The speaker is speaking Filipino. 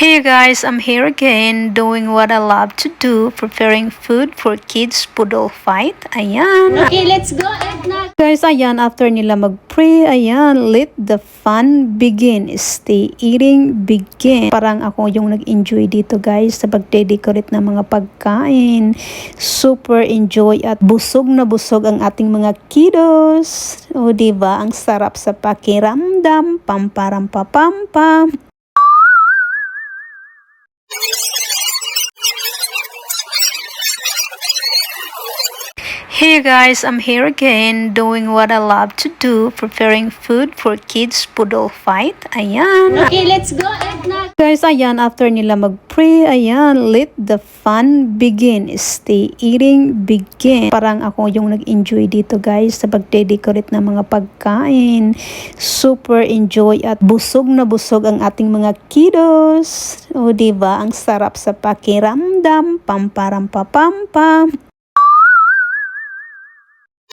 Hey guys, I'm here again doing what I love to do, preparing food for kids poodle fight. Ayan. Okay, let's go, Edna. Guys, ayan, after nila mag-pray, ayan, let the fun begin. Stay eating, begin. Parang ako yung nag-enjoy dito guys sa pagde-decorate ng mga pagkain. Super enjoy at busog na busog ang ating mga kiddos. O diba, ang sarap sa pakiramdam. Pamparam papampam. Hey guys, I'm here again doing what I love to do, preparing food for kids poodle fight. Ayan. Okay, let's go, Edna. Guys, ayan, after nila mag-pray, ayan, let the fun begin. Stay eating, begin. Parang ako yung nag-enjoy dito guys sa pagde-decorate ng mga pagkain. Super enjoy at busog na busog ang ating mga kiddos. O diba, ang sarap sa pakiramdam. Pamparam papampam.